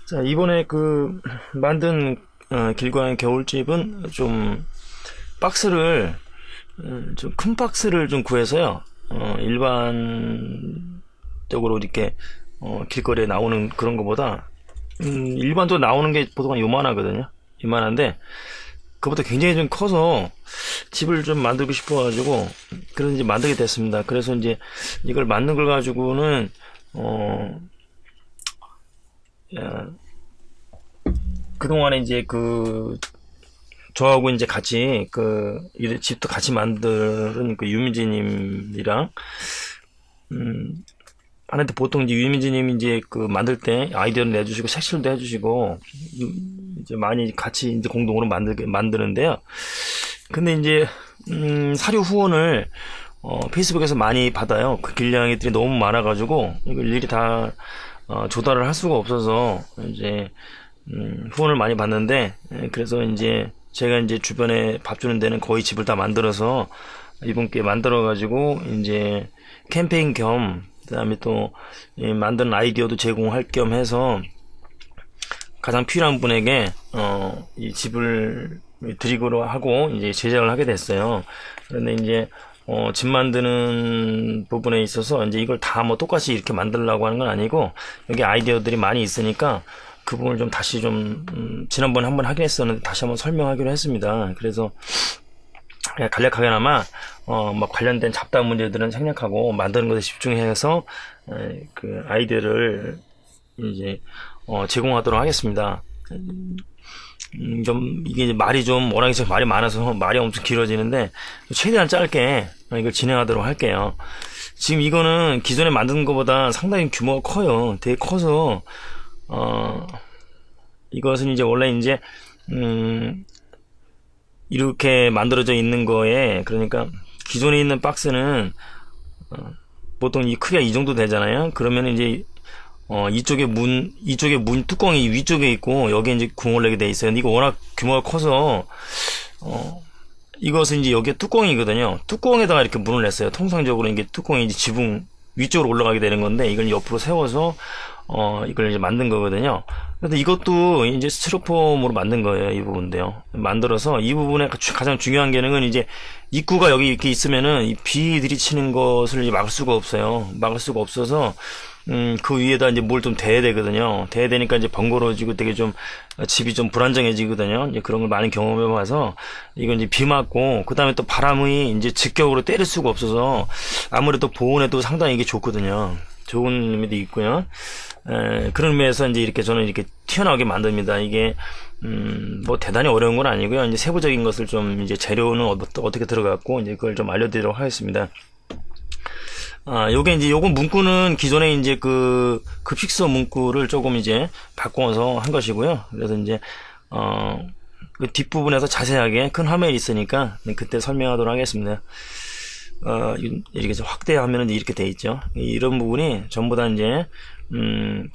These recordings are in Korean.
자, 이번에 만든 길고양이 겨울집은 좀 박스를 좀 큰 박스를 좀 구해서요. 일반적으로 이렇게 길거리에 나오는 그런 거보다 일반적으로 나오는 게 보통 요만하거든요. 요만한데 그보다 굉장히 좀 커서 집을 좀 만들고 싶어가지고 그래서 이제 만들게 됐습니다. 그래서 이제 이걸 만든 걸 가지고는 야, 그동안에 이제 저하고 이제 같이 이 집도 같이 만드는 유민지님이랑 하는데 보통 이제 유민지님이 이제 만들 때 아이디어를 내주시고 색칠도 해주시고 이제 많이 같이 이제 공동으로 만드는데요. 근데 이제 사료 후원을 페이스북에서 많이 받아요. 그 길냥이들이 너무 많아가지고 이걸 일일이 다 조달을 할 수가 없어서 이제 후원을 많이 받는데, 그래서 이제 제가 이제 주변에 밥 주는 데는 거의 집을 다 만들어서 이분께 만들어 가지고 이제 캠페인 겸 그다음에 또 만드는 아이디어도 제공할 겸 해서 가장 필요한 분에게 이 집을 드리기로 하고 이제 제작을 하게 됐어요. 그런데 이제 집 만드는 부분에 있어서 이제 이걸 다 뭐 똑같이 이렇게 만들려고 하는 건 아니고 여기 아이디어들이 많이 있으니까 그 부분을 좀 다시 지난번에 한번 하긴 했었는데 다시 한번 설명하기로 했습니다. 그래서 그냥 간략하게나마 막 관련된 잡다한 문제들은 생략하고 만드는 것에 집중해서 그 아이디어를 이제 제공하도록 하겠습니다. 좀 이게 말이 좀 워낙에 말이 많아서 말이 엄청 길어지는데 최대한 짧게 이걸 진행하도록 할게요. 지금 이거는 기존에 만든 것보다 상당히 규모가 커요. 되게 커서 이것은 이제 원래 이제 이렇게 만들어져 있는 거에, 그러니까 기존에 있는 박스는 보통 이 크기가 이 정도 되잖아요. 그러면 이제 이쪽에 문 뚜껑이 위쪽에 있고 여기에 이제 구멍을 내게 돼 있어요. 근데 이거 워낙 규모가 커서 이것은 이제 여기에 뚜껑이거든요. 뚜껑에다가 이렇게 문을 냈어요. 통상적으로 이게 뚜껑이 이제 지붕 위쪽으로 올라가게 되는 건데 이걸 옆으로 세워서 이걸 이제 만든 거거든요. 근데 이것도 이제 스티로폼으로 만든 거예요. 이 부분인데요. 만들어서 이 부분에 가장 중요한 기능은 이제 입구가 여기 이렇게 있으면은 이 비 들이치는 것을 막을 수가 없어요. 막을 수가 없어서 그 위에다 이제 뭘 좀 대야 되거든요. 대야 되니까 이제 번거로워지고 되게 좀 집이 좀 불안정해지거든요. 이제 그런 걸 많이 경험해 봐서 이건 이제 비 맞고 그다음에 또 바람이 이제 직격으로 때릴 수가 없어서 아무래도 보온에도 상당히 이게 좋거든요. 좋은 의미도 있고요. 그런 의미에서 이제 이렇게 저는 이렇게 튀어나오게 만듭니다. 이게 뭐 대단히 어려운 건 아니고요. 이제 세부적인 것을 좀 이제 재료는 어떻게 들어갔고 이제 그걸 좀 알려드리도록 하겠습니다. 요게 이제 요건 문구는 기존에 이제 급식소 문구를 조금 이제 바꿔서 한 것이고요. 그래서 이제 그 뒷부분에서 자세하게 큰 화면이 있으니까 그때 설명하도록 하겠습니다. 이렇게 확대하면은 이렇게 돼 있죠. 이런 부분이 전부 다 이제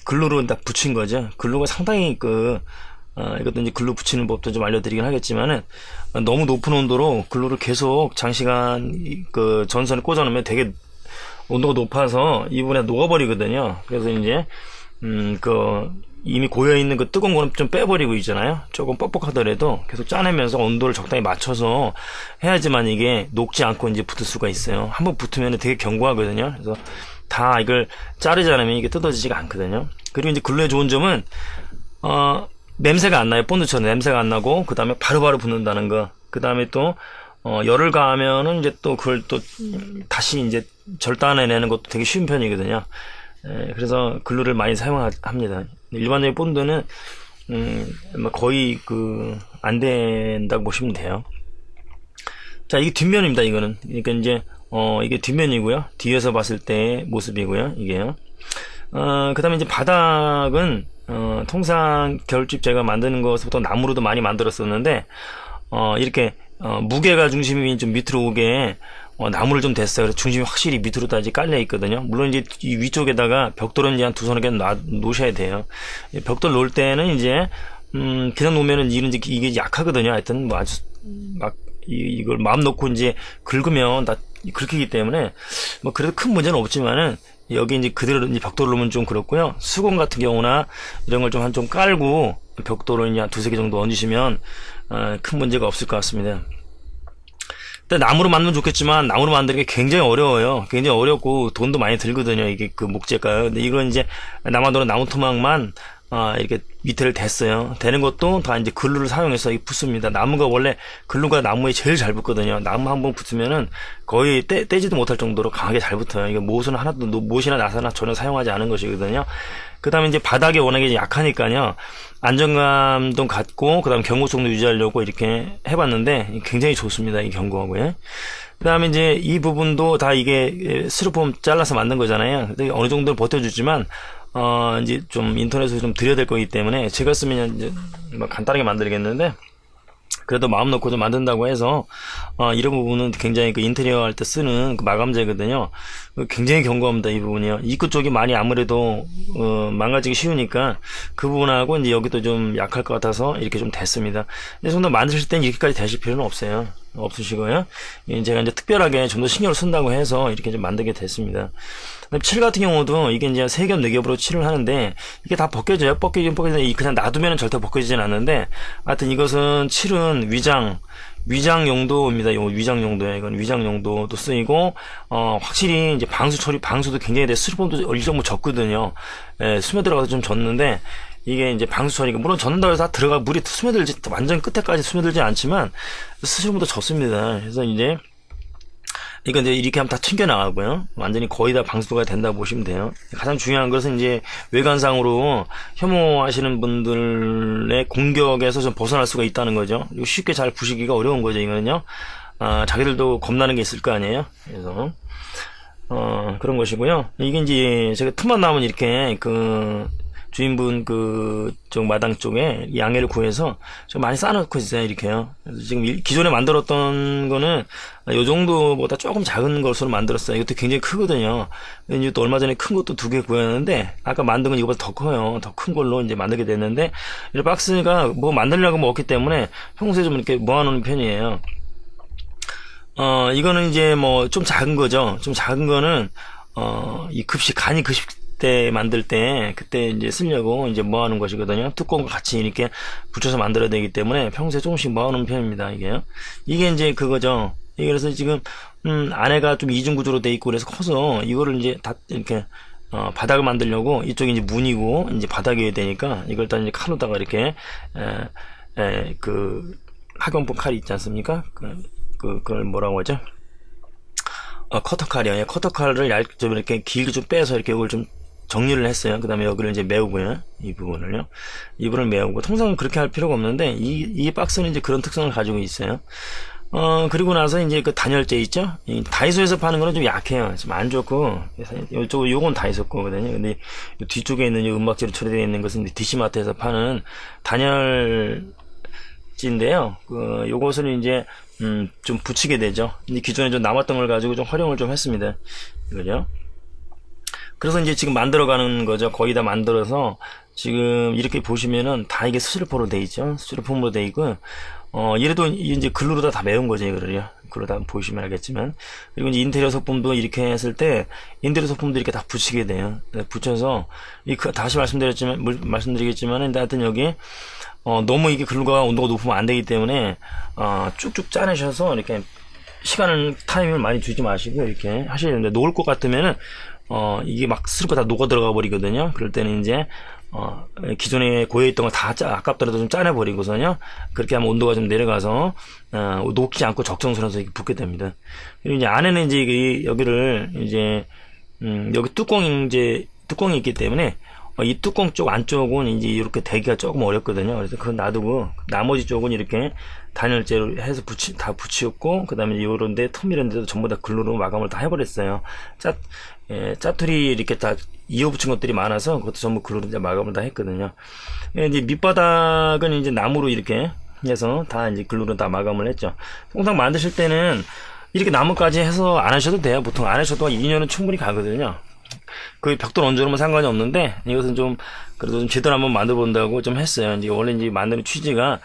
글루로 다 붙인 거죠. 글루가 상당히 이것도 이제 글루 붙이는 법도 좀 알려드리긴 하겠지만은 너무 높은 온도로 글루를 계속 장시간 전선에 꽂아놓으면 되게 온도가 높아서 이 부분에 녹아버리거든요. 그래서 이제 이미 고여있는 그 뜨거운 거는 좀 빼버리고 있잖아요. 조금 뻑뻑하더라도 계속 짜내면서 온도를 적당히 맞춰서 해야지만 이게 녹지 않고 이제 붙을 수가 있어요. 한번 붙으면 되게 견고하거든요. 그래서 다 이걸 자르지 않으면 이게 뜯어지지가 않거든요. 그리고 이제 글루의 좋은 점은 냄새가 안 나요. 본드처럼 냄새가 안 나고 그 다음에 바로바로 붙는다는 거. 그 다음에 또 열을 가하면은 이제 또 그걸 또 다시 이제 절단해내는 것도 되게 쉬운 편이거든요. 그래서 글루를 많이 사용합니다. 일반적인 본드는 거의 안 된다고 보시면 돼요. 자, 이게 뒷면입니다. 이거는 그러니까 이제 이게 뒷면이고요. 뒤에서 봤을 때의 모습이고요. 이게요. 그 다음에 이제 바닥은 통상 겨울집 제가 만드는 것부터 나무로도 많이 만들었었는데 이렇게 무게가 중심이 좀 밑으로 오게 나무를 좀 댔어요. 그래서 중심이 확실히 밑으로 다 이제 깔려 있거든요. 물론 이제 이 위쪽에다가 벽돌은 이제 한 두서너 개 놓으셔야 돼요. 벽돌 놓을 때는 이제 그냥 놓으면은 이게 약하거든요. 하여튼 뭐 아주 막 이걸 마음 놓고 이제 긁으면 다 긁히기 때문에 뭐 그래도 큰 문제는 없지만은 여기 이제 그대로 이제 벽돌을 놓으면 좀 그렇고요. 수건 같은 경우나 이런 걸 좀 깔고 벽돌을 이제 한 두세 개 정도 얹으시면 큰 문제가 없을 것 같습니다. 일단 나무로 만들면 좋겠지만 나무로 만드는 게 굉장히 어려워요. 굉장히 어렵고 돈도 많이 들거든요. 이게 그 목재가요. 근데 이건 이제 남아도는 나무 토막만 이렇게 밑에를 댔어요. 대는 것도 다 이제 글루를 사용해서 붙습니다. 나무가 원래 글루가 나무에 제일 잘 붙거든요. 나무 한 번 붙으면은 거의 떼지도 못할 정도로 강하게 잘 붙어요. 이게 못은 하나도, 못이나 나사나 전혀 사용하지 않은 것이거든요. 그 다음에 이제 바닥이 워낙에 약하니까요. 안정감도 갖고, 그 다음 경고성도 유지하려고 이렇게 해봤는데, 굉장히 좋습니다. 이 경고하고요. 그 다음에 이제 이 부분도 다 이게 스티로폼 잘라서 만든 거잖아요. 근데 어느 정도 버텨주지만, 이제 좀 인터넷에서 좀 드려야 될 거기 때문에, 제가 쓰면 이제 뭐 간단하게 만들겠는데, 그래도 마음 놓고 좀 만든다고 해서 이런 부분은 굉장히 그 인테리어 할 때 쓰는 그 마감재거든요. 굉장히 견고합니다. 이 부분이요. 입구 쪽이 많이 아무래도 망가지기 쉬우니까 그 부분하고 이제 여기도 좀 약할 것 같아서 이렇게 좀 됐습니다. 근데 좀 더 만드실 땐 이렇게까지 되실 필요는 없어요. 없으시고요. 제가 이제 특별하게 좀 더 신경을 쓴다고 해서 이렇게 좀 만들게 됐습니다. 칠 같은 경우도 이게 이제 3겹 4겹으로 칠을 하는데 이게 다 벗겨져요. 벗기긴 벗겨지는데 그냥 놔두면 절대 벗겨지진 않는데 하여튼 이것은 칠은 위장 용도입니다. 요 위장 용도예요. 이건 위장 용도도 쓰이고 확실히 이제 방수도 굉장히 스티로폼도 일정부 졌거든요. 스며 들어가서 좀 졌는데 이게 이제 방수 처리가 물론 젖는다고 해서 다 들어가 물이 스며들지 완전 끝에까지 스며들지 않지만 스티로폼도 졌습니다. 그래서 이제 이건 이제 이렇게 하면 다 튕겨 나가고요. 완전히 거의 다 방수가 된다고 보시면 돼요. 가장 중요한 것은 이제 외관상으로 혐오하시는 분들의 공격에서 좀 벗어날 수가 있다는 거죠. 이거 쉽게 잘 부시기가 어려운 거죠, 이거는요. 자기들도 겁나는 게 있을 거 아니에요. 그래서 그런 것이고요. 이게 이제 제가 틈만 나면 이렇게 주인분 그쪽 마당 쪽에 양해를 구해서 좀 많이 쌓아놓고 있어요. 이렇게요. 그래서 지금 기존에 만들었던 거는 요 정도보다 조금 작은 것으로 만들었어요. 이것도 굉장히 크거든요. 이제 또 얼마 전에 큰 것도 2개 구했는데 아까 만든 건 이거보다 더 커요. 더 큰 걸로 이제 만들게 됐는데 이 박스가 뭐 만들려고 뭐 없기 때문에 평소에 좀 이렇게 모아놓는 편이에요. 이거는 이제 뭐 좀 작은 거죠. 좀 작은 거는 이 간이 급식 때 만들 때 그때 이제 쓰려고 이제 모아놓은 것이거든요. 뚜껑과 같이 이렇게 붙여서 만들어야 되기 때문에 평소에 조금씩 모아놓은 편입니다. 이게 이제 그거죠. 그래서 지금 안에가 좀 이중 구조로 돼 있고 그래서 커서 이거를 이제 다 이렇게 바닥을 만들려고 이쪽이 이제 문이고 이제 바닥이어야 되니까 이걸 다 이제 칼로다가 이렇게 그 학용법 칼이 있지 않습니까? 그걸 뭐라고 하죠? 커터 칼이요. 커터 칼을 좀 이렇게 길게 좀 빼서 이렇게 이걸 좀 정리를 했어요. 그 다음에 여기를 이제 메우고요. 이 부분을요. 이 부분을 메우고, 통상은 그렇게 할 필요가 없는데, 이 박스는 이제 그런 특성을 가지고 있어요. 그리고 나서 이제 그 단열재 있죠? 이 다이소에서 파는 거는 좀 약해요. 좀 안 좋고, 요건 다이소 거거든요. 근데 이 뒤쪽에 있는 이 은박지로 처리되어 있는 것은 DC마트에서 파는 단열재인데요. 요것을 이제, 좀 붙이게 되죠. 근데 기존에 좀 남았던 걸 가지고 좀 활용을 좀 했습니다. 이거죠. 그래서 이제 지금 만들어가는 거죠. 거의 다 만들어서 지금 이렇게 보시면은 다 이게 스티로폼으로 돼 있죠. 스티로폼으로 돼 있고 이래도 이제 글루로 다 메운 거죠. 이거를요. 글로 다 보시면 알겠지만 그리고 이제 인테리어 소품도 이렇게 했을 때 인테리어 소품도 이렇게 다 붙이게 돼요. 붙여서 다시 말씀드리겠지만 하여튼 여기 너무 이게 글루가 온도가 높으면 안 되기 때문에 쭉쭉 짜내셔서 이렇게 타임을 많이 주지 마시고 이렇게 하셔야 되는데 녹을 것 같으면은 이게 막 스르고 다 녹아 들어가 버리거든요. 그럴 때는 이제 기존에 고여있던 거 다 아깝더라도 좀 짜내버리고서요. 그렇게 하면 온도가 좀 내려가서 녹지 않고 적정선에서 이렇게 붙게 됩니다. 그리고 이제 안에는 이제 여기를 이제 여기 뚜껑이 있기 때문에 이 뚜껑 쪽 안쪽은 이제 이렇게 대기가 조금 어렵거든요. 그래서 그건 놔두고 나머지 쪽은 이렇게 단열재로 해서 다 붙이었고 그 다음에 요런데 틈 이런 데도 전부 다 글루로 마감을 다 해버렸어요. 짜투리 이렇게 다 이어 붙인 것들이 많아서 그것도 전부 글루로 이제 마감을 다 했거든요. 이제 밑바닥은 이제 나무로 이렇게 해서 다 이제 글루로 다 마감을 했죠. 통상 만드실 때는 이렇게 나무까지 해서 안 하셔도 돼요. 보통 안 하셔도 2년은 충분히 가거든요. 그 벽돌 얹어놓으면 상관이 없는데 이것은 좀 그래도 좀 제대로 한번 만들어 본다고 좀 했어요. 이제 원래 이제 만드는 취지가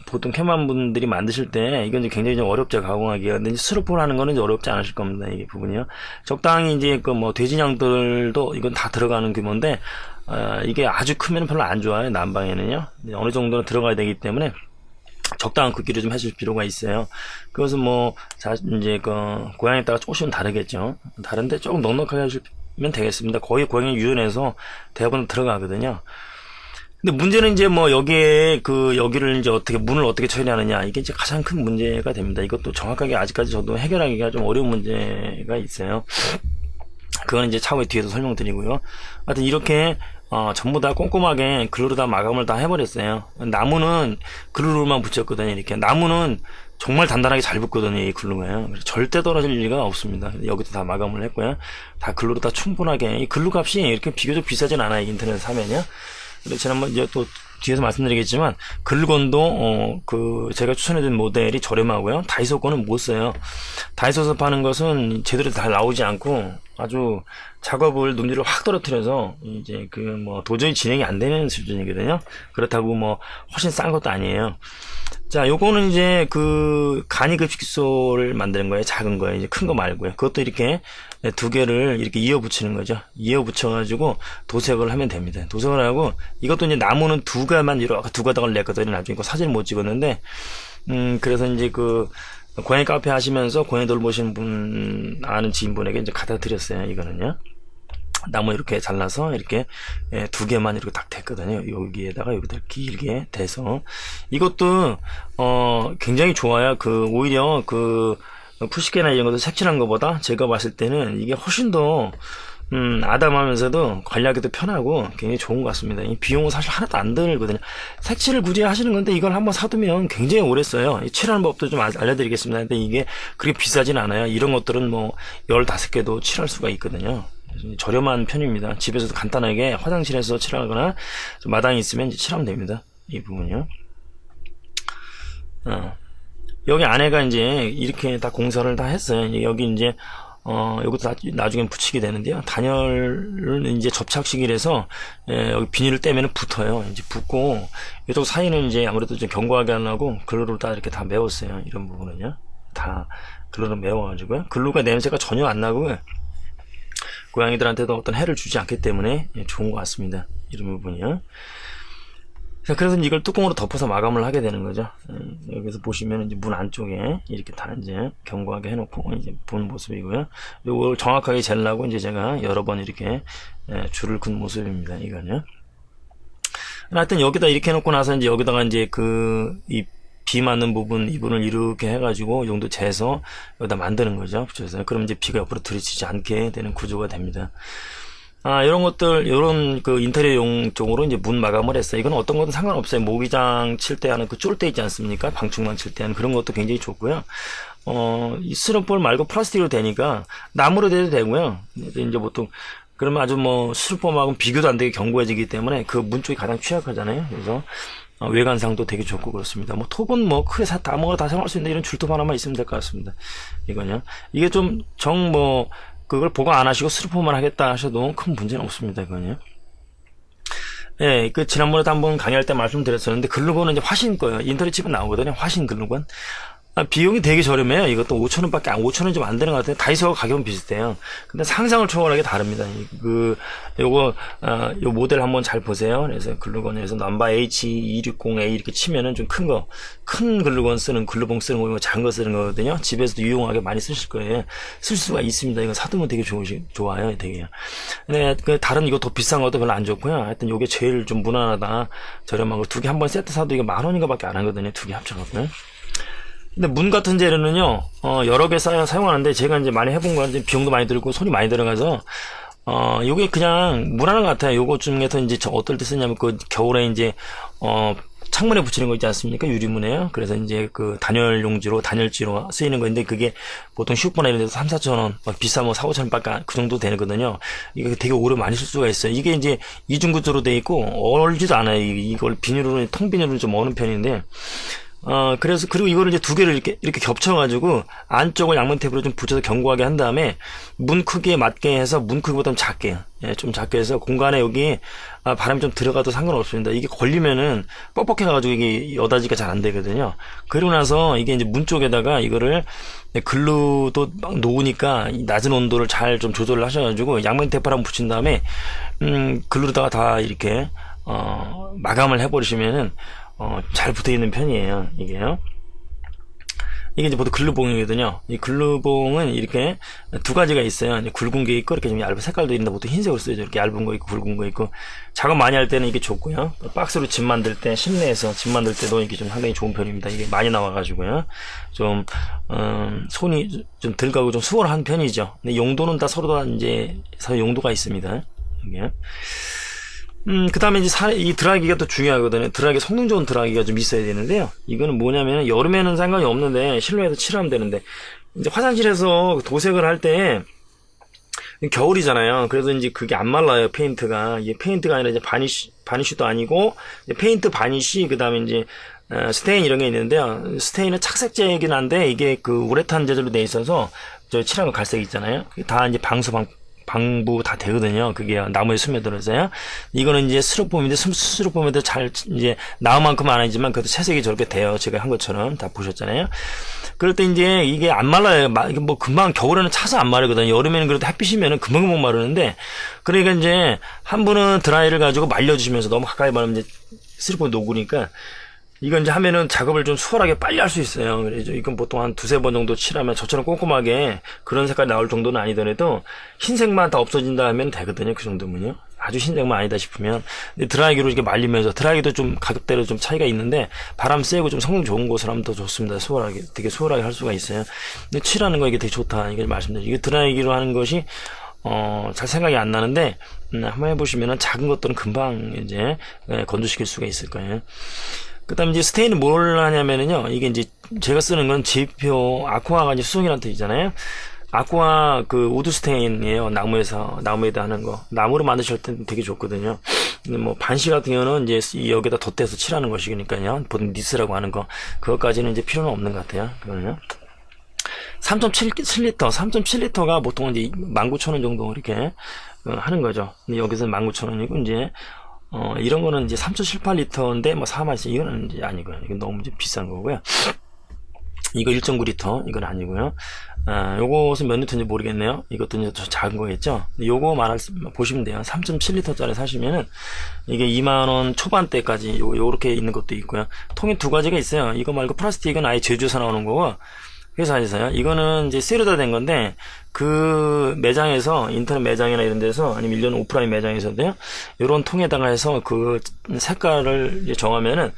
보통 캠만 분들이 만드실 때 이건 이제 굉장히 좀 어렵죠, 가공하기가. 근데 스티로폼 하는 거는 이제 어렵지 않으실 겁니다, 이 부분이요. 적당히 이제 그 뭐 돼지냥들도 이건 다 들어가는 규모인데 이게 아주 크면 별로 안 좋아요, 난방에는요. 어느 정도는 들어가야 되기 때문에 적당한 크기로 좀 하실 필요가 있어요. 그것은 뭐, 이제, 고양이에 따라 조금씩은 다르겠죠. 다른데 조금 넉넉하게 하시면 되겠습니다. 거의 고양이 유연해서 대부분 들어가거든요. 근데 문제는 이제 뭐, 여기에 여기를 이제 문을 어떻게 처리하느냐. 이게 이제 가장 큰 문제가 됩니다. 이것도 정확하게 아직까지 저도 해결하기가 좀 어려운 문제가 있어요. 그건 이제 차후에 뒤에서 설명드리고요. 하여튼 이렇게 전부 다 꼼꼼하게 글루로 다 마감을 다 해버렸어요. 나무는 글루로만 붙였거든요. 이렇게 나무는 정말 단단하게 잘 붙거든요. 이 글루가요. 그래서 절대 떨어질 리가 없습니다. 여기도 다 마감을 했고요. 다 글루로 다 충분하게. 이 글루 값이 이렇게 비교적 비싸진 않아요. 인터넷 사면요. 그리고 지난번 이제 또 뒤에서 말씀드리겠지만 글루건도 제가 추천해드린 모델이 저렴하고요. 다이소 거는 못 써요. 다이소에서 파는 것은 제대로 잘 나오지 않고 아주 작업을 능률을 확 떨어뜨려서 이제 도저히 진행이 안 되는 수준이거든요. 그렇다고 뭐 훨씬 싼 것도 아니에요. 자, 요거는 이제 간이 급식소를 만드는 거예요. 작은 거예요. 이제 큰 거 말고요. 그것도 이렇게 두 개를 이렇게 이어 붙이는 거죠. 이어 붙여가지고 도색을 하면 됩니다. 도색을 하고 이것도 이제 나무는 두 가만 이렇게 두 가닥을 냈거든요. 나중에 사진을 못 찍었는데, 그래서 이제 고양이 카페 하시면서 고양이 돌보시는 분, 아는 지인분에게 이제 갖다 드렸어요. 이거는요. 나무 이렇게 잘라서 이렇게 두 개만 이렇게 딱 댔거든요. 여기에다가 여기다 길게 대서 이것도 굉장히 좋아요. 오히려 푸시케나 이런 것도 색칠한 것보다 제가 봤을 때는 이게 훨씬 더 아담하면서도 관리하기도 편하고 굉장히 좋은 것 같습니다. 이 비용은 사실 하나도 안 들거든요. 색칠을 굳이 하시는 건데 이걸 한번 사두면 굉장히 오래 써요. 칠하는 법도 좀 알려드리겠습니다. 근데 이게 그렇게 비싸진 않아요. 이런 것들은 뭐 15개도 칠할 수가 있거든요. 저렴한 편입니다. 집에서도 간단하게 화장실에서 칠하거나 마당이 있으면 이제 칠하면 됩니다. 이 부분이요. 여기 안에가 이제 이렇게 다 공사를 다 했어요. 여기 이제 여기도 나중에 붙이게 되는데요. 단열은 이제 접착식이라서 여기 비닐을 떼면 붙어요. 이제 붙고 이쪽 사이는 이제 아무래도 좀 견고하게 하려고 글루로 다 이렇게 다 메웠어요. 이런 부분은요. 다 글루로 메워가지고요. 글루가 냄새가 전혀 안 나고 고양이들한테도 어떤 해를 주지 않기 때문에 좋은 것 같습니다. 이런 부분이요. 자, 그래서 이걸 뚜껑으로 덮어서 마감을 하게 되는 거죠. 여기서 보시면 이제 문 안쪽에 이렇게 다 이제 견고하게 해놓고 이제 본 모습이고요. 이걸 정확하게 재려고 이제 제가 여러 번 이렇게 줄을 긋은 모습입니다. 이거는요. 하여튼 여기다 이렇게 해놓고 나서 이제 여기다가 이제 이 비 맞는 부분, 이 부분을 이렇게 해가지고 이 정도 재서 여기다 만드는 거죠. 붙여서. 그럼 이제 비가 옆으로 들이치지 않게 되는 구조가 됩니다. 이런 것들, 이런 인테리어용 쪽으로 이제 문 마감을 했어요. 이건 어떤 것도 상관없어요. 모기장 칠 때 하는 쫄대 있지 않습니까? 방충망 칠 때 하는 그런 것도 굉장히 좋고요. 이 스티로폼 말고 플라스틱으로 되니까 나무로 돼도 되고요. 이제 보통, 그러면 아주 스티로폼하고는 비교도 안 되게 견고해지기 때문에 그 문 쪽이 가장 취약하잖아요. 그래서 외관상도 되게 좋고 그렇습니다. 톱은 크게 아무거나 다 사용할 수 있는데 이런 줄톱 하나만 있으면 될 것 같습니다. 이건요. 이게 좀 그걸 보강 안 하시고 스티로폼만 하겠다 하셔도 큰 문제는 없습니다. 이거는요. 예, 지난번에도 한번 강의할 때 말씀드렸었는데 글루건은 이제 화신 거예요. 인터넷 집에 나오거든요. 화신 글루건. 비용이 되게 저렴해요. 이것도 5,000원밖에 5,000원 좀 안 되는 것 같아요. 다이소 가격은 비슷해요. 근데 상상을 초월하게 다릅니다. 요 모델 한번 잘 보세요. 그래서 글루건에서 넘바 H260A 이렇게 치면은 좀 큰 글루건 글루봉 쓰는 거고 작은 거 쓰는 거거든요. 집에서도 유용하게 많이 쓰실 거예요. 쓸 수가 있습니다. 이거 사두면 되게 좋아요. 되게요. 근데 다른 이거 더 비싼 것도 별로 안 좋고요. 하여튼 요게 제일 좀 무난하다. 저렴한 거 두 개 한번 세트 사도 이거 10,000원인가 밖에 안 하거든요. 두 개 합쳐갖고요. 근데 문 같은 재료는요, 여러 개 사용하는데 제가 이제 많이 해본 거는 비용도 많이 들고 손이 많이 들어가서, 요게 그냥 무난한 것 같아요. 요거 중에서 이제 어떨 때 쓰냐면 겨울에 이제, 창문에 붙이는 거 있지 않습니까? 유리문에요. 그래서 이제 단열지로 쓰이는 건데 그게 보통 슈퍼나 이런 데서 3, 4,000원, 비싸면 4, 5,000원 밖에 그 정도 되거든요. 이게 되게 오래 많이 쓸 수가 있어요. 이게 이제 이중구조로 돼 있고, 얼지도 않아요. 이걸 통비닐로는 좀 어는 편인데, 그래서, 그리고 이거를 이제 두 개를 이렇게 겹쳐가지고, 안쪽을 양면 테이프로 좀 붙여서 견고하게 한 다음에, 문 크기에 맞게 해서, 문 크기보다 좀 작게, 예, 좀 작게 해서, 공간에 여기, 바람이 좀 들어가도 상관없습니다. 이게 걸리면은, 뻑뻑해가지고 이게 여다지가 잘 안 되거든요. 그러고 나서, 이게 이제 문 쪽에다가 이거를, 글루도 막 녹으니까, 이 낮은 온도를 잘 좀 조절을 하셔가지고, 양면 테이프를 한번 붙인 다음에, 글루로다가 다 이렇게, 마감을 해버리시면은, 잘 붙어 있는 편이에요, 이게요. 이게 이제 보통 글루봉이거든요. 이 글루봉은 이렇게 두 가지가 있어요. 이제 굵은 게 있고, 이렇게 좀 얇은 색깔도 있는데, 보통 흰색으로 쓰여져. 이렇게 얇은 거 있고, 굵은 거 있고. 작업 많이 할 때는 이게 좋고요. 박스로 집 만들 때, 실내에서 집 만들 때도 이게 좀 상당히 좋은 편입니다. 이게 많이 나와가지고요. 좀, 손이 좀 덜 가고 좀 수월한 편이죠. 근데 용도는 다 서로 다 이제, 서로 용도가 있습니다. 이게. 그 다음에 이제 이 드라이기가 또 중요하거든요. 드라이기, 성능 좋은 드라이기가 좀 있어야 되는데요. 이거는 뭐냐면, 여름에는 상관이 없는데, 실내에서 칠하면 되는데, 이제 화장실에서 도색을 할 때, 겨울이잖아요. 그래서 이제 그게 안 말라요, 페인트가. 이게 페인트가 아니라 이제 바니쉬도 아니고, 이제 페인트 바니쉬, 그 다음에 이제, 스테인 이런 게 있는데요. 스테인은 착색제이긴 한데, 이게 그 우레탄 재질로 돼 있어서, 저 칠한 거 갈색 있잖아요. 다 이제 방부 다 되거든요. 그게 나무에 스며들어서요. 이거는 이제 스티로폼인데 스티로폼에도 잘 이제 나무만큼은 아니지만 그래도 채색이 저렇게 돼요. 제가 한 것처럼 다 보셨잖아요. 그럴 때 이제 이게 안 말라요. 이게 뭐 금방 겨울에는 차서 안 마르거든요. 여름에는 그래도 햇빛이면은 금방 마르는데, 그러니까 이제 한 분은 드라이를 가지고 말려주시면서, 너무 가까이 말하면 이제 스티로폼이 녹으니까, 이건 이제 하면은 작업을 좀 수월하게 빨리 할 수 있어요. 그래서 이건 보통 한 두세 번 정도 칠하면 저처럼 꼼꼼하게 그런 색깔이 나올 정도는 아니더라도 흰색만 다 없어진다 하면 되거든요. 그 정도면요. 아주 흰색만 아니다 싶으면. 근데 드라이기로 이렇게 말리면서, 드라이기도 좀 가격대로 좀 차이가 있는데, 바람 쐬고 좀 성능 좋은 곳을 하면 더 좋습니다. 수월하게, 되게 수월하게 할 수가 있어요. 근데 칠하는 거 이게 되게 좋다. 이걸 말씀드려요. 이게 드라이기로 하는 것이, 잘 생각이 안 나는데, 한번 해보시면은 작은 것들은 금방 이제, 건조시킬 수가 있을 거예요. 그 다음에 이제 스테인은 뭘 하냐면은요, 이게 이제 제가 쓰는 건 제이표 아쿠아가 이제 수성이라는 뜻이잖아요. 아쿠아 그 우드 스테인이에요. 나무에다 하는 거. 나무로 만드실 때는 되게 좋거든요. 근데 뭐 반시 같은 경우는 이제 여기다 덧대서 칠하는 것이니까요. 보통 니스라고 하는 거. 그것까지는 이제 필요는 없는 것 같아요. 그거는요. 3.7리터, 3.7리터가 보통 이제 19,000원 정도 이렇게 하는 거죠. 근데 여기서는 19,000원이고, 이제 이런 거는 이제 3.78리터인데, 뭐, 4만, 이거는 이제 아니고요. 이건 너무 이제 비싼 거고요. 이거 1.9리터, 이건 아니고요. 요것은 몇 리터인지 모르겠네요. 이것도 이제 더 작은 거겠죠. 요거 보시면 돼요. 3.7리터짜리 사시면은, 이게 2만원 초반대까지 요렇게 있는 것도 있고요. 통이 두 가지가 있어요. 이거 말고 플라스틱은 아예 제주에서 나오는 거고, 회사에서요. 이거는 이제 세로다 된 건데, 그 매장에서, 인터넷 매장이나 이런 데서, 아니면 일련 오프라인 매장에서도요, 요런 통에다가 해서 그 색깔을 이제 정하면은,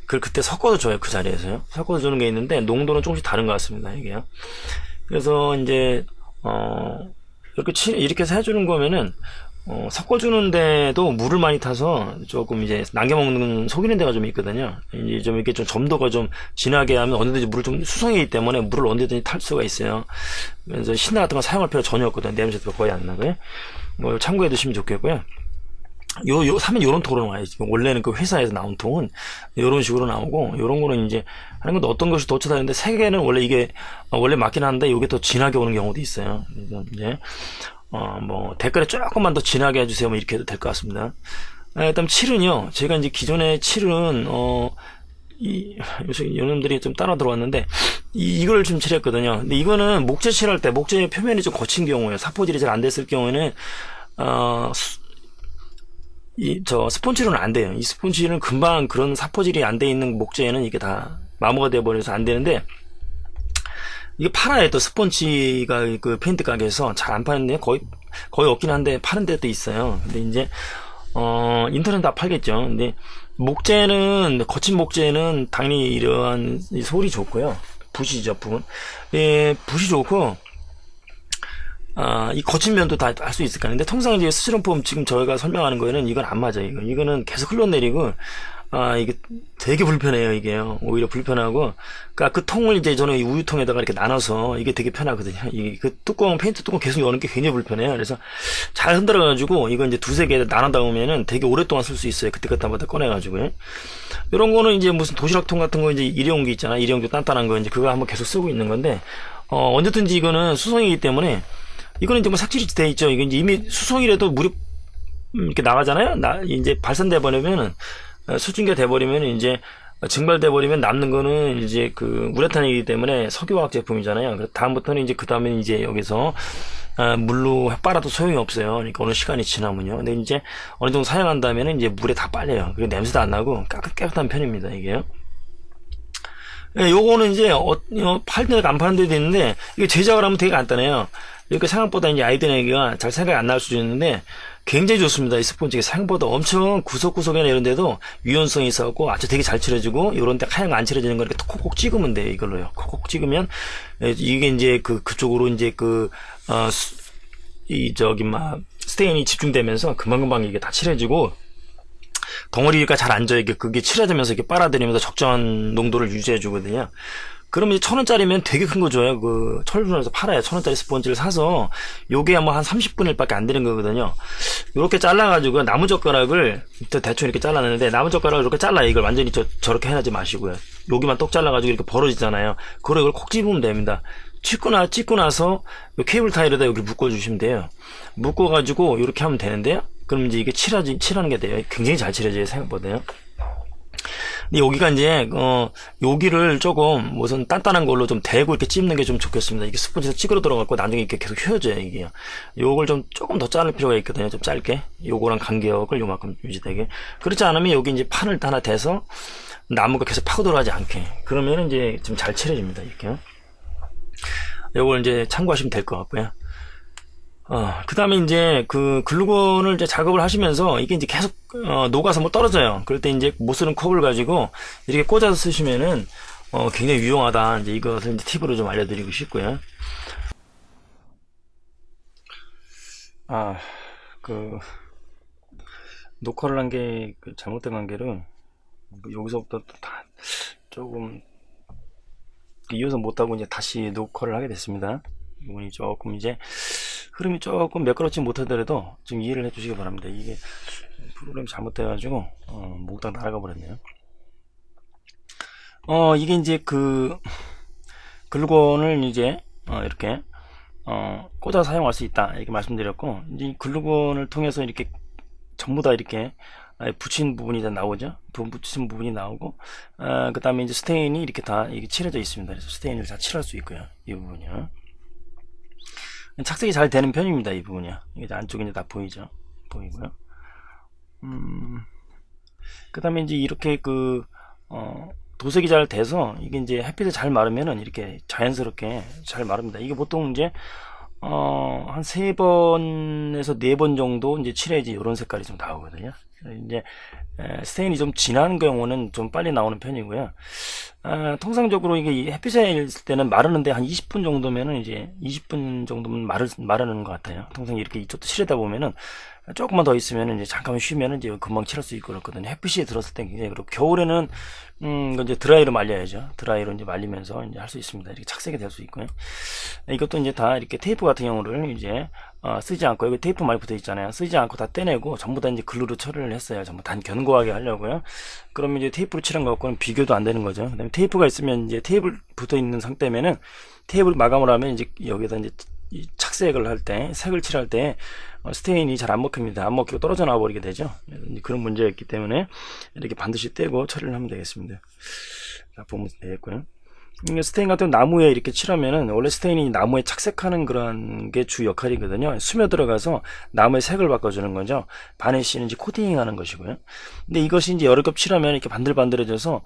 그때 섞어서 줘요. 그 자리에서요. 섞어서 주는 게 있는데, 농도는 조금씩 다른 것 같습니다. 이게요. 그래서 이제, 이렇게 해서 해주는 거면은, 섞어주는데도 물을 많이 타서 조금 이제 남겨먹는, 속이는 데가 좀 있거든요. 이제 좀 이렇게 좀 점도가 좀 진하게 하면 언제든지 물을 좀 수성이기 때문에 물을 언제든지 탈 수가 있어요. 그래서 신나 같은 거 사용할 필요 전혀 없거든요. 냄새도 거의 안 나고요. 뭐 참고해 두시면 좋겠고요. 사면 요런 통으로 나와요. 원래는 그 회사에서 나온 통은 요런 식으로 나오고, 요런 거는 이제 하는 건데 어떤 것이 더 좋다는데, 세 개는 원래 이게, 원래 맞긴 한데, 요게 더 진하게 오는 경우도 있어요. 그래서 이제, 뭐, 댓글에 조금만 더 진하게 해주세요. 뭐, 이렇게 해도 될 것 같습니다. 일단, 칠은요, 제가 이제 기존에 칠은, 요새 여러분들이 좀 따라 들어왔는데, 이걸 좀 칠했거든요. 근데 이거는 목재 칠할 때, 목재 표면이 좀 거친 경우에, 사포질이 잘 안 됐을 경우에는, 스폰지로는 안 돼요. 이 스폰지는 금방 그런 사포질이 안 돼 있는 목재에는 이게 다 마모가 돼버려서 안 되는데, 이게 팔아요. 또 스폰지가 그 페인트 가게에서 잘 안 파는데, 거의 없긴 한데 파는 데도 있어요. 근데 이제 인터넷 다 팔겠죠. 근데 목재는, 거친 목재는 당연히 이러한 소리 좋고요. 붓이죠, 붓. 예, 붓이 좋고, 이 거친 면도 다 할 수 있을 까. 근데 통상 이제 스티로폼 지금 저희가 설명하는 거에는 이건 안 맞아요. 이거는 계속 흘러내리고, 이게 되게 불편해요, 이게요. 오히려 불편하고, 그니까 그 통을 이제 저는 이 우유통에다가 이렇게 나눠서 이게 되게 편하거든요. 이게 그 뚜껑, 페인트 뚜껑 계속 여는 게 굉장히 불편해요. 그래서 잘 흔들어가지고, 이거 이제 두세 개 나눠 담으면은 되게 오랫동안 쓸 수 있어요. 그때마다 꺼내가지고요. 이런 거는 이제 무슨 도시락통 같은 거 이제 일회용기 있잖아. 일회용기 단단한 거 이제 그거 한번 계속 쓰고 있는 건데, 언제든지 이거는 수성이기 때문에, 이거는 이제 뭐 삭질이 돼 있죠. 이거 이제 이미 수성이라도 물이 이렇게 나가잖아요. 이제 발산돼 버리면은, 수증기가 돼버리면 이제 증발돼 버리면 남는 거는 이제 그 우레탄이기 때문에 석유화학 제품이잖아요. 그래서 다음부터는 이제 그 다음에 이제 여기서 물로 빨아도 소용이 없어요. 그러니까 어느 시간이 지나면요. 근데 이제 어느 정도 사용한 다음에는 이제 물에 다 빨려요. 그리고 냄새도 안 나고 깨끗한 편입니다. 이게요. 예, 요거는 이제 팔 데가 안 파는 데도 있는데 이게 제작을 하면 되게 간단해요. 이렇게 생각보다 이제 아이들에게가 잘 생각이 안 날 수도 있는데 굉장히 좋습니다. 이 스폰지가 생각보다 엄청 구석구석이나 이런 데도 유연성이 있어갖고 아주 되게 잘 칠해지고 이런 데 하얀 거 안 칠해지는 거 이렇게 콕콕 찍으면 돼요. 이걸로요. 콕콕 찍으면 이게 이제 그쪽으로 이제 스테인이 집중되면서 금방금방 이게 다 칠해지고 덩어리가 잘 앉아 이게 그게 칠해지면서 이렇게 빨아들이면서 적정한 농도를 유지해 주거든요. 그러면 이제 1,000원짜리면 되게 큰 거 줘요. 그 철분에서 팔아요. 1,000원짜리 스펀지를 사서 요게 뭐 한 30분의 1밖에 안 되는 거거든요. 요렇게 잘라가지고 나무젓가락을 대충 이렇게 잘라냈는데 나무젓가락을 이렇게 잘라요. 이걸 완전히 저렇게 해야지 마시고요. 여기만 똑 잘라가지고 이렇게 벌어지잖아요. 그걸 이걸 콕 집으면 됩니다. 찍고 나서 요 케이블 타일에다 여기 묶어주시면 돼요. 묶어가지고 이렇게 하면 되는데요. 그럼 이제 이게 칠하는 게 돼요. 굉장히 잘 칠해져요. 생각보다요. 근데 여기가 이제 여기를 조금 무슨 단단한 걸로 좀 대고 이렇게 찝는 게 좀 좋겠습니다. 이게 스펀지에서 찌그러 들어가고 나중에 이렇게 계속 휘어져요. 이게 요걸 좀 조금 더 자를 필요가 있거든요. 좀 짧게 요거랑 간격을 요만큼 유지되게. 그렇지 않으면 여기 이제 판을 하나 대서 나무가 계속 파고 들어가지 않게. 그러면 이제 좀 잘 칠해집니다. 이렇게요. 요걸 이제 참고하시면 될 것 같고요. 그 다음에 이제 그 글루건을 이제 작업을 하시면서 이게 이제 계속 녹아서 뭐 떨어져요. 그럴 때 이제 못 쓰는 컵을 가지고 이렇게 꽂아서 쓰시면은 굉장히 유용하다. 이제 이것을 이제 팁으로 좀 알려드리고 싶고요. 녹화를 한 게 잘못된 관계로 여기서부터 다 조금 이어서 못하고 이제 다시 녹화를 하게 됐습니다. 이분이 조금 이제 흐름이 조금 매끄럽지 못하더라도 좀 이해를 해주시기 바랍니다. 이게 프로그램이 잘못돼가지고 몽땅 날아가 버렸네요. 이게 이제 그 글루건을 이제 이렇게 꽂아 사용할 수 있다 이렇게 말씀드렸고, 이제 글루건을 통해서 이렇게 전부 다 이렇게 붙인 부분이 다 나오죠. 붙인 부분이 나오고, 그 다음에 이제 스테인이 이렇게 다 이게 칠해져 있습니다. 그래서 스테인을 다 칠할 수 있고요. 이 부분이요. 착색이 잘 되는 편입니다. 이 부분이요. 이게 안쪽에 이제 다 보이죠. 보이고요. 그 다음에 이제 이렇게 도색이 잘 돼서 이게 이제 햇빛에 잘 마르면은 이렇게 자연스럽게 잘 마릅니다. 이게 보통 이제 한 3번에서 4번 정도 이제 칠해야지 이런 색깔이 좀 나오거든요. 이제 스테인이 좀 진한 경우는 좀 빨리 나오는 편이고요. 통상적으로 이게 햇빛에 있을 때는 마르는데 한 20분 정도면은 이제 20분 정도면 마르는 것 같아요. 통상 이렇게 이쪽도 칠하다 보면은 조금만 더 있으면은 이제 잠깐만 쉬면은 이제 금방 칠할 수 있고 그렇거든요. 햇빛이 들었을 때 굉장히 그렇고, 겨울에는 이제 드라이로 말려야죠. 드라이로 이제 말리면서 이제 할 수 있습니다. 이렇게 착색이 될 수 있고요. 이것도 이제 다 이렇게 테이프 같은 경우를 이제 쓰지 않고, 여기 테이프 많이 붙어 있잖아요. 쓰지 않고 다 떼내고 전부 다 이제 글루로 처리를 했어요. 전부 단 견고하게 하려고요. 그러면 이제 테이프로 칠한 것과는 비교도 안 되는 거죠. 그다음에 테이프가 있으면 이제 테이프 붙어 있는 상태면은 테이프를 마감을 하면 이제 여기다 이제 이 착색을 할 때, 색을 칠할 때 스테인이 잘 안 먹힙니다. 안 먹히고 떨어져 나와 버리게 되죠. 그런 문제가 있기 때문에 이렇게 반드시 떼고 처리를 하면 되겠습니다. 자, 보면 되겠고요. 스테인 같은 나무에 이렇게 칠하면은, 원래 스테인이 나무에 착색하는 그런 게 주 역할이거든요. 스며 들어가서 나무의 색을 바꿔주는 거죠. 바니쉬는 이제 코팅ing 하는 것이고요. 근데 이것이 이제 여러 겹 칠하면 이렇게 반들반들해져서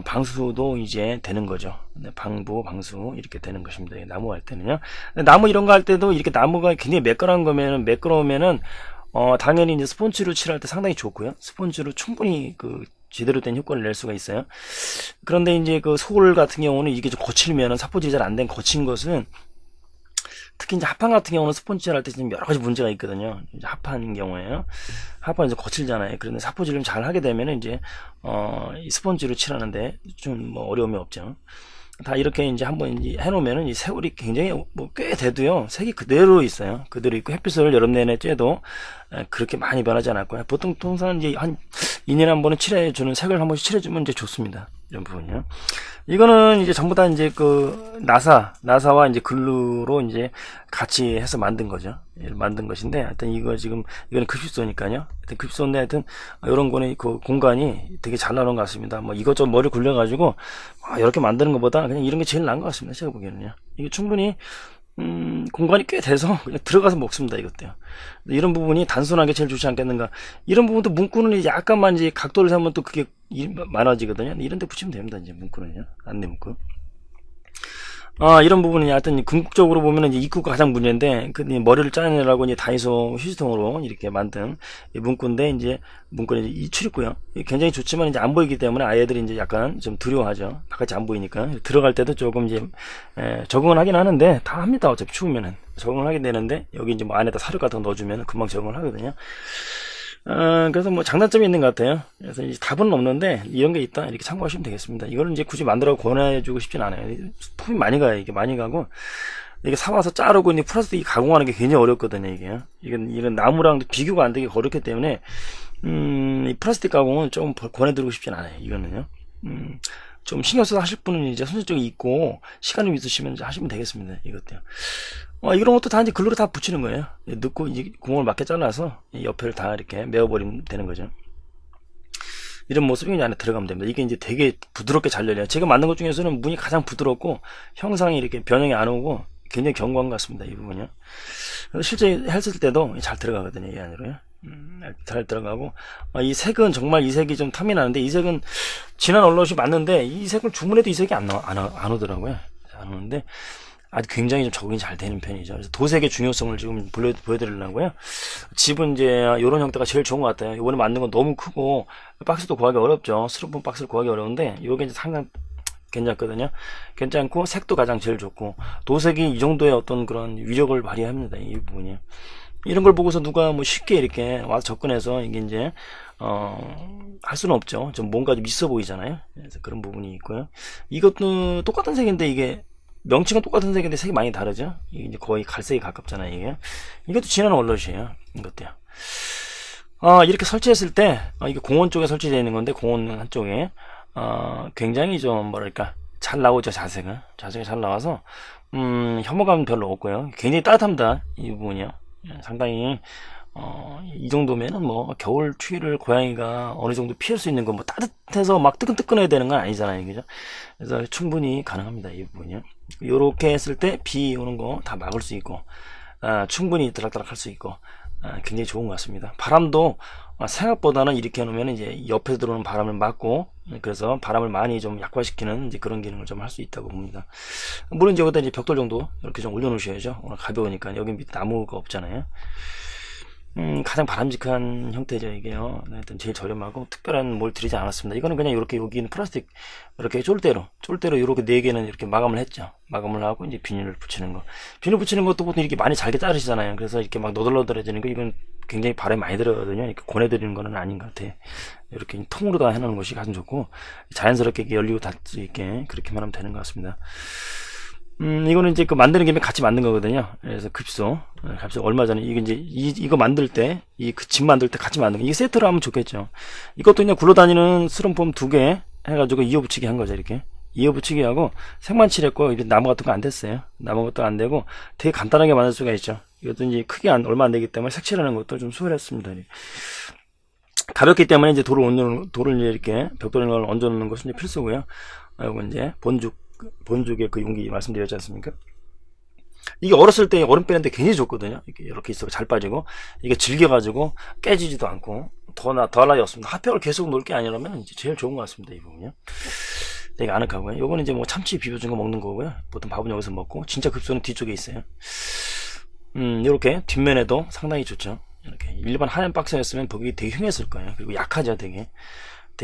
방수도 이제 되는 거죠. 방수 이렇게 되는 것입니다. 나무 할 때는요. 나무 이런 거 할 때도 이렇게 나무가 굉장히 매끄러우면은 당연히 이제 스폰지로 칠할 때 상당히 좋고요. 스폰지로 충분히 제대로 된 효과를 낼 수가 있어요. 그런데 이제 솔 같은 경우는 이게 좀 거칠면은, 사포질이 잘 안 된 거친 것은 특히 이제 합판 같은 경우는 스폰지를 할 때 지금 여러 가지 문제가 있거든요. 이제 합판인 경우에요. 합판이 이제 거칠잖아요. 그런데 사포질을 잘 하게 되면 이제 이 스펀지로 칠하는데 좀 뭐 어려움이 없죠. 다 이렇게 이제 한번 이제 해놓으면은 이 세월이 굉장히 뭐 꽤 돼도요, 색이 그대로 있어요. 그대로 있고 햇빛을 여름 내내 쬐도 그렇게 많이 변하지 않았고요. 보통 통상 이제 한 2년에 한 번은 칠해주는, 색을 한 번씩 칠해주면 이제 좋습니다. 이런 부분이요. 이거는 이제 전부 다 이제 그 나사와 이제 글루로 이제 같이 해서 만든 거죠. 만든 것인데, 하여튼 이거 지금 이거는 급식소니까요. 하여튼 급식소인데 하여튼 이런 거는 그 공간이 되게 잘 나오는 것 같습니다. 뭐 이것저것 머리 굴려가지고 이렇게 만드는 것보다 그냥 이런 게 제일 나은 것 같습니다. 제가 보기에는요. 이게 충분히 공간이 꽤 돼서 그냥 들어가서 먹습니다. 이것도요. 이런 부분이 단순하게 제일 좋지 않겠는가. 이런 부분도 문구는 이제 약간만 이제 각도를 세우면 또 그게 많아지거든요. 이런 데 붙이면 됩니다. 이제 문구는요. 안내 문구. 이런 부분은 하여튼 궁극적으로 보면은 이제 입구가 가장 문제인데, 그 머리를 짜내려고 이제 다이소 휴지통으로 이렇게 만든 이 문구인데, 이제 문구는 이제 이 출입구요. 굉장히 좋지만 이제 안 보이기 때문에 아이들이 이제 약간 좀 두려워하죠. 바깥이 안 보이니까. 들어갈 때도 조금 이제 적응을 하긴 하는데, 다 합니다. 어차피 추우면은 적응을 하게 되는데, 여기 이제 뭐 안에다 사료 같은 거 넣어주면 금방 적응을 하거든요. 그래서 뭐 장단점이 있는 것 같아요. 그래서 이제 답은 없는데 이런 게 있다 이렇게 참고하시면 되겠습니다. 이거는 이제 굳이 만들어 권해주고 싶진 않아요. 품이 많이 가요. 이게 많이 가고, 이게 사와서 자르고 이제 플라스틱 가공하는 게 굉장히 어렵거든요. 이런 나무랑 비교가 안 되게 어렵기 때문에 이 플라스틱 가공은 좀 권해드리고 싶진 않아요. 이거는요. 좀 신경 써서 하실 분은 이제 선생님이 있고 시간이 있으시면 이제 하시면 되겠습니다. 이것도요. 이런 것도 다 이제 글루로 다 붙이는 거예요. 넣고 이제 구멍을 맞게 잘라서 이 옆에를 다 이렇게 메어버리면 되는 거죠. 이런 모습이 이제 안에 들어가면 됩니다. 이게 이제 되게 부드럽게 잘 열려요. 제가 만든 것 중에서는 문이 가장 부드럽고 형상이 이렇게 변형이 안 오고 굉장히 견고한 것 같습니다. 이 부분이요. 그래서 실제 했을 때도 잘 들어가거든요. 이 안으로요. 잘 들어가고, 이 색은 정말 이 색이 좀 탐이 나는데, 이 색은 진한 얼럿이 맞는데 이 색을 주문해도 이 색이 안 오더라고요. 안 오는데 아주 굉장히 좀 적응이 잘 되는 편이죠. 그래서 도색의 중요성을 지금 보여드리려고요. 집은 이제 이런 형태가 제일 좋은 것 같아요. 이번에 만든 건 너무 크고 박스도 구하기 어렵죠. 스티로폼 박스를 구하기 어려운데 이게 이제 상당히 괜찮거든요. 괜찮고 색도 가장 제일 좋고, 도색이 이 정도의 어떤 그런 위력을 발휘합니다. 이 부분이. 이런 걸 보고서 누가 뭐 쉽게 이렇게 와서 접근해서 이게 이제 할 수는 없죠. 좀 뭔가 좀 있어 보이잖아요. 그래서 그런 부분이 있고요. 이것도 똑같은 색인데, 이게 명칭은 똑같은 색인데 색이 많이 다르죠. 이게 이제 거의 갈색이 가깝잖아요. 이것도 진한 얼럿이에요. 이것도요. 이렇게 설치했을 때 이게 공원 쪽에 설치되어 있는 건데, 공원 한쪽에 굉장히 좀 뭐랄까 잘 나오죠. 자세가 잘 나와서 혐오감은 별로 없고요. 굉장히 따뜻합니다. 이 부분이요. 상당히 이 정도면은 뭐 겨울 추위를 고양이가 어느 정도 피할 수 있는 건, 뭐 따뜻해서 막 뜨끈뜨끈해야 되는 건 아니잖아요. 그죠? 그래서 충분히 가능합니다. 이 부분이요. 요렇게 했을 때 비 오는 거 다 막을 수 있고, 충분히 드락드락 할 수 있고, 굉장히 좋은 것 같습니다. 바람도 생각보다는 이렇게 해놓으면 이제 옆에서 들어오는 바람을 막고, 그래서 바람을 많이 좀 약화시키는 이제 그런 기능을 좀 할 수 있다고 봅니다. 물론 이제 여기다 이제 벽돌 정도 이렇게 좀 올려놓으셔야죠. 오늘 가벼우니까. 여기 밑에 나무가 없잖아요. 가장 바람직한 형태죠, 이게요. 하여튼 제일 저렴하고 특별한 뭘 드리지 않았습니다. 이거는 그냥 이렇게 여기는 플라스틱 이렇게 쫄대로 이렇게 4개는 이렇게 마감을 했죠. 마감을 하고 이제 비닐을 붙이는 거. 비닐 붙이는 것도 보통 이렇게 많이 잘게 자르시잖아요. 그래서 이렇게 막 너덜너덜해지는 거, 이건 굉장히 바람이 많이 들어거든요. 이렇게 권해드리는 거는 아닌 것 같아요. 이렇게 통으로 다 해놓는 것이 가장 좋고, 자연스럽게 열리고 닫을 수 있게 그렇게만 하면 되는 것 같습니다. 이거는 이제 그 만드는 김에 같이 만든 거거든요. 그래서 급소 얼마 전에 이거 이제 이거 만들 때, 그 집 만들 때 같이 만든 거, 이게 세트로 하면 좋겠죠. 이것도 그냥 굴러다니는 스티로폼 2개 해가지고 이어 붙이기 한 거죠. 이렇게 이어 붙이기 하고 색만 칠했고, 이게 나무 같은 거 안 됐어요. 나무 같은 거 안 되고 되게 간단하게 만들 수가 있죠. 이것도 이제 크게 얼마 안 되기 때문에 색칠하는 것도 좀 수월했습니다. 가볍기 때문에 이제 돌을 이렇게 벽돌에 얹어놓는 것은 이제 필수고요. 그리고 이제 본죽의 그 용기 말씀드렸지 않습니까? 이게 어렸을 때 얼음 빼는데 굉장히 좋거든요. 이렇게 있어 잘 빠지고, 이게 질겨가지고 깨지지도 않고 더 나이 없습니다. 핫팩을 계속 놓을 게 아니라면 이제 제일 좋은 것 같습니다. 이 부분이요. 되게 아늑하고요. 요거는 이제 뭐 참치 비벼준 거 먹는 거고요. 보통 밥은 여기서 먹고, 진짜 급소는 뒤쪽에 있어요. 이렇게 뒷면에도 상당히 좋죠. 이렇게 일반 하얀 박스였으면 보기 되게 흉했을 거예요. 그리고 약하죠. 되게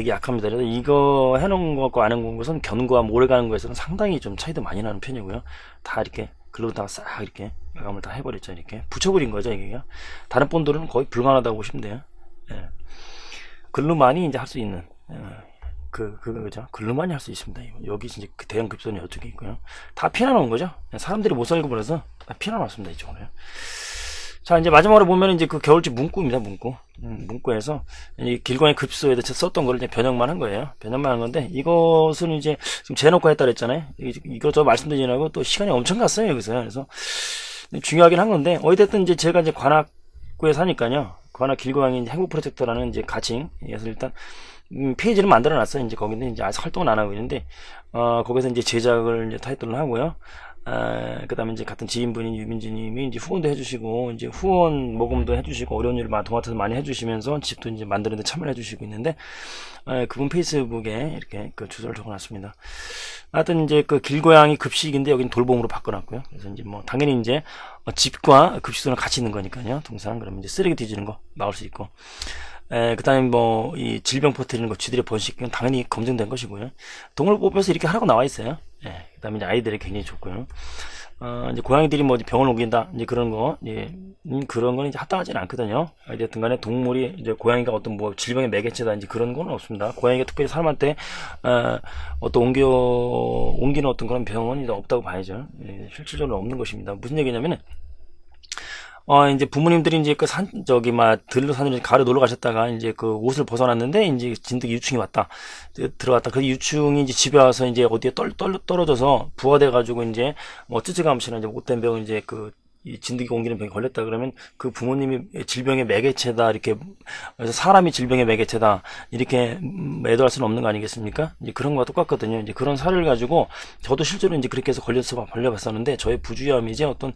약합니다. 그래서 이거 해놓은 것과 안 해놓은 것은 견고함, 오래 가는 거에서는 상당히 좀 차이도 많이 나는 편이고요. 다 이렇게 글로다가 싹 이렇게 마감을 다 해버렸죠. 이렇게 붙여버린 거죠. 이게 다른 본드는 거의 불가능하다고 보시면 돼요. 예. 글루만이 이제 할 수 있는 그죠. 글루만이 할 수 있습니다. 여기 이제 그 대형 급선이 이쪽에 있고요. 다 피나놓은 거죠. 사람들이 못 살고 버려서 다 피나놨습니다. 이쪽으로요. 자, 이제 마지막으로 보면 이제 그 겨울집 문구입니다. 문구. 문구에서 이 길광의 급소에다 썼던 거를 이제 변형만 한 거예요. 변형만 한 건데, 이것은 이제 지금 재놓고 했다 그랬잖아요. 이거 저 말씀드리느라고 또 시간이 엄청 갔어요. 여기서. 그래서 중요하긴 한 건데, 어찌됐든 이제 제가 이제 관악구에 사니까요. 관악 길광의 행복 프로젝트라는 이제 가칭에서 일단 페이지를 만들어 놨어요. 이제 거기는 이제 아직 활동을 안 하고 있는데, 거기서 이제 제작을 이제 타이틀을 하고요. 그 다음에 이제 같은 지인분인 유민지님이 이제 후원도 해주시고, 이제 후원 모금도 해주시고, 어려운 일을 도맡아서 많이 해주시면서 집도 이제 만드는데 참여를 해주시고 있는데, 그분 페이스북에 이렇게 그 주소를 적어놨습니다. 하여튼 이제 그 길고양이 급식인데 여기는 돌봄으로 바꿔놨고요. 그래서 이제 뭐 당연히 이제 집과 급식소는 같이 있는 거니까요. 동상 그러면 이제 쓰레기 뒤지는 거 막을 수 있고. 그 다음에 뭐, 이 질병 퍼뜨리는 거, 쥐들의 번식은 당연히 검증된 것이고요. 동물 뽑혀서 이렇게 하라고 나와 있어요. 그 다음에 이제 아이들이 굉장히 좋고요. 이제 고양이들이 뭐 병을 옮긴다, 이제 그런 거, 그런 거는 이제 합당하지는 않거든요. 어쨌든 간에 동물이, 이제 고양이가 어떤 뭐 질병의 매개체다, 이제 그런 건 없습니다. 고양이가 특별히 사람한테, 어떤 옮기는 어떤 그런 병은 이제 없다고 봐야죠. 실질적으로 없는 것입니다. 무슨 얘기냐면은, 이제 부모님들이 이제 들로 산으로 가을에 놀러 가셨다가 이제 그 옷을 벗어났는데 이제 진드기 유충이 왔다. 들어갔다. 그 유충이 이제 집에 와서 이제 어디에 떨어져서 부화돼가지고 이제 뭐 쯔쯔가무시나 이제 못된 병 이제 이 진드기 옮기는 병이 걸렸다 그러면 그 부모님이 질병의 매개체다 이렇게 그래서 사람이 질병의 매개체다 이렇게 매도할 수는 없는 거 아니겠습니까? 이제 그런 거와 똑같거든요. 이제 그런 사례를 가지고 저도 실제로 이제 그렇게 해서 걸려봤었는데 저의 부주의함이 이제 어떤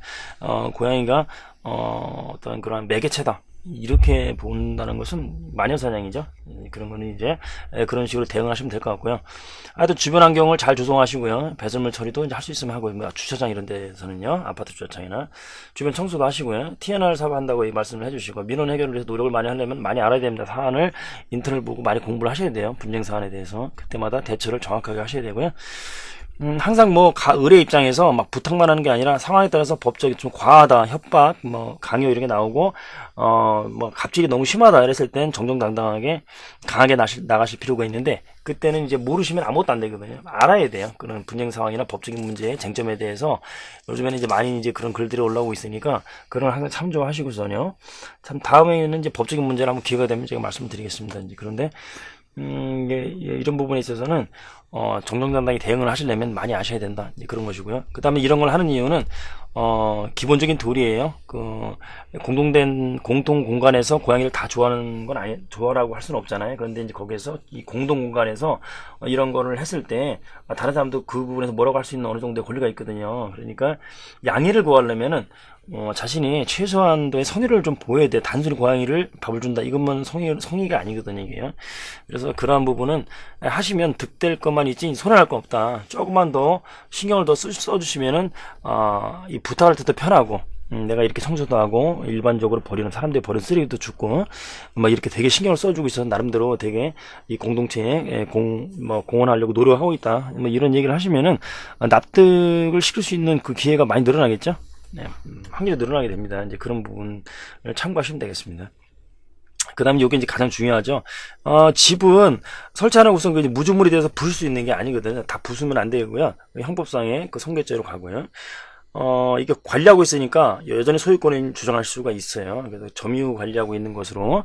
고양이가 어떤 그런 매개체다 이렇게 본다는 것은 마녀사냥이죠. 그런 거는 이제 그런 식으로 대응하시면 될 것 같고요. 하여튼 주변 환경을 잘 조성하시고요. 배설물 처리도 이제 할 수 있으면 하고, 주차장 이런 데서는요, 아파트 주차장이나 주변 청소도 하시고요. TNR 사업한다고 말씀을 해주시고, 민원 해결을 위해서 노력을 많이 하려면 많이 알아야 됩니다. 사안을 인터넷 보고 많이 공부를 하셔야 돼요. 분쟁 사안에 대해서 그때마다 대처를 정확하게 하셔야 되고요. 항상 뭐 의뢰 입장에서 막 부탁만 하는 게 아니라 상황에 따라서 법적이 좀 과하다, 협박, 뭐 강요 이런 게 나오고 뭐 갑질이 너무 심하다 이랬을 땐 정정당당하게 강하게 나가실 필요가 있는데 그때는 이제 모르시면 아무것도 안 되거든요. 알아야 돼요. 그런 분쟁 상황이나 법적인 문제의 쟁점에 대해서 요즘에는 이제 많이 이제 그런 글들이 올라오고 있으니까 그런 걸 항상 참조하시고서요. 참 다음에는 이제 법적인 문제를 한번 기회가 되면 제가 말씀드리겠습니다. 이제 그런데 이런 부분에 있어서는 정정당당히 대응을 하시려면 많이 아셔야 된다. 그런 것이고요. 그 다음에 이런 걸 하는 이유는 기본적인 도리예요. 공동 공간에서 고양이를 다 좋아하는 건 좋아라고 할 수는 없잖아요. 그런데 이제 거기에서 이 공동 공간에서 이런 거를 했을 때 다른 사람도 그 부분에서 뭐라고 할 수 있는 어느 정도의 권리가 있거든요. 그러니까 양해를 구하려면은 자신이 최소한도의 성의를 좀 보여야 돼. 단순히 고양이를 밥을 준다. 이것만 성의가 아니거든요, 이게요. 그래서 그러한 부분은 하시면 득될 것만 있지 손해날 건 없다. 조금만 더 신경을 더 써주시면은 이 부탁할 때도 편하고 내가 이렇게 청소도 하고 일반적으로 사람들이 버리는 쓰레기도 줍고 막 이렇게 되게 신경을 써주고 있어서 나름대로 되게 이 공동체에 공헌하려고 노력하고 있다. 뭐 이런 얘기를 하시면은 납득을 시킬 수 있는 그 기회가 많이 늘어나겠죠. 네, 확률이 늘어나게 됩니다. 이제 그런 부분을 참고하시면 되겠습니다. 그 다음에 이게 이제 가장 중요하죠. 집은 설치하는 우선 무주물이 돼서 부술 수 있는 게 아니거든요. 다 부수면 안 되고요. 형법상의 그 성계죄로 가고요. 이게 관리하고 있으니까 여전히 소유권을 주장할 수가 있어요. 그래서 점유 관리하고 있는 것으로,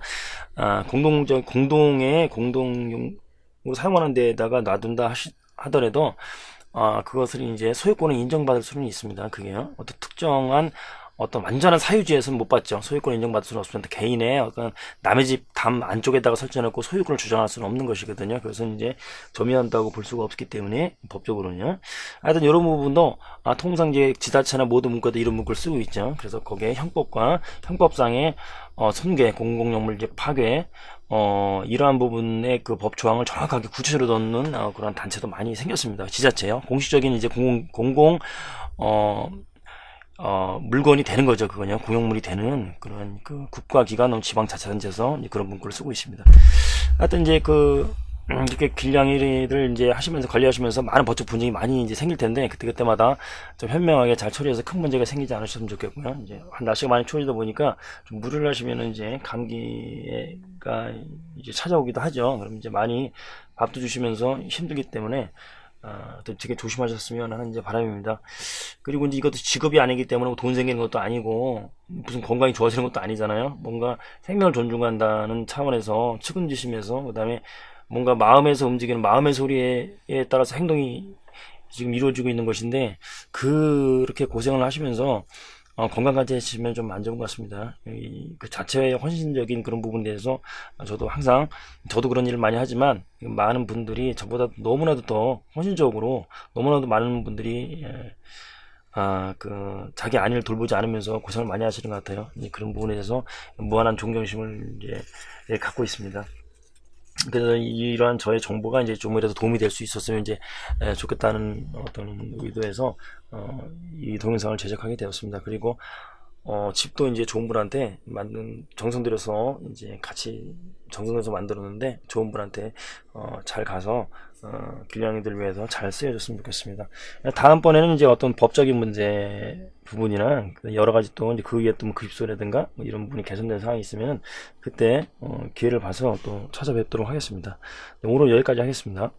공동으로 사용하는 데다가 놔둔다 하더라도, 그것을 이제 소유권을 인정받을 수는 있습니다. 그게요. 어떤 특정한 완전한 사유지에서는 못 받죠. 소유권을 인정받을 수는 없습니다. 개인의 남의 집 담 안쪽에다가 설치해놓고 소유권을 주장할 수는 없는 것이거든요. 그래서 이제 점유한다고 볼 수가 없기 때문에 법적으로는요. 하여튼 이런 부분도 통상 이제 지자체나 모든 문과도 이런 문구를 쓰고 있죠. 그래서 거기에 형법과 형법상의 손괴, 공공용물 이제 파괴, 이러한 부분의 그 법 조항을 정확하게 구체적으로 넣는 그런 단체도 많이 생겼습니다. 지자체요. 공식적인 이제 물건이 되는 거죠. 그거요. 공용물이 되는 그런 국가기관, 지방자치단체에서 그런 문구를 쓰고 있습니다. 하여튼 이제 이렇게 길냥이를 이제 하시면서 관리하시면서 많은 법적 분쟁이 많이 이제 생길 텐데 그때마다 좀 현명하게 잘 처리해서 큰 문제가 생기지 않으셨으면 좋겠고요. 이제 날씨가 많이 추워지다 보니까 좀 무리를 하시면은 이제 감기가 이제 찾아오기도 하죠. 그럼 이제 많이 밥도 주시면서 힘들기 때문에 또 되게 조심하셨으면 하는 이제 바람입니다. 그리고 이제 이것도 직업이 아니기 때문에 돈 생기는 것도 아니고 무슨 건강이 좋아지는 것도 아니잖아요. 뭔가 생명을 존중한다는 차원에서 측은지심에서 그다음에 뭔가 마음에서 움직이는 마음의 소리에 따라서 행동이 지금 이루어지고 있는 것인데 그렇게 고생을 하시면서 건강까지 해주시면 좀 안 좋은 것 같습니다. 그 자체의 헌신적인 그런 부분에 대해서 저도 항상 저도 그런 일을 많이 하지만 많은 분들이 저보다 너무나도 더 헌신적으로 너무나도 많은 분들이 자기 안위를 돌보지 않으면서 고생을 많이 하시는 것 같아요. 그런 부분에 대해서 무한한 존경심을 이제 갖고 있습니다. 그래서 이러한 저의 정보가 이제 좀이라도 도움이 될 수 있었으면 이제 좋겠다는 어떤 의도에서 이 동영상을 제작하게 되었습니다. 그리고 집도 이제 좋은 분한테 정성 들여서 이제 같이 정성 들여서 만들었는데 좋은 분한테 잘 가서 길냥이들 위해서 잘 쓰여졌으면 좋겠습니다. 다음번에는 이제 어떤 법적인 문제 부분이나 여러 가지 또 이제 그 위에 또 급소라든가 뭐 이런 부분이 개선된 상황이 있으면 그때 기회를 봐서 또 찾아뵙도록 하겠습니다. 오늘 여기까지 하겠습니다.